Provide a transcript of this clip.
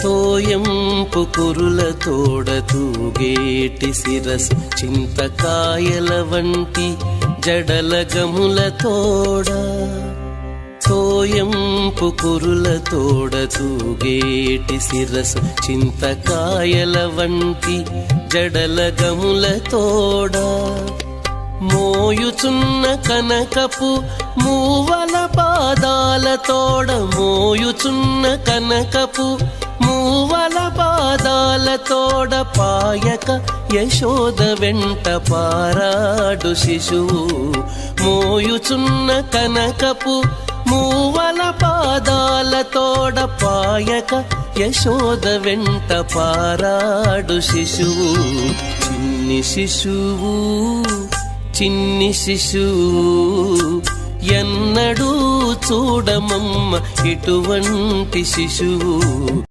తోయంపు కురుల తోడ తూగేటి శిరసు చింతకాయల వంటి జడల గముల తోడ తోయంపు కురుల తోడ తూగేటి శిరసు చింతకాయల వంటి జడల గముల తోడ మోయుచున్న కనకపు మూవల పాదాల తోడ మోయుచున్న కనకపు మూవల పాదాల తోడ పాయక యశోద వెంట పారాడు శిశువు మోయుచున్న కనకపు మూవల పాదాల తోడ పాయక యశోద వెంట పారాడు శిశువు చిన్ని శిశువు చిన్ని శిశువు ఎన్నడూ చూడమమ్మ ఇటువంటి శిశువు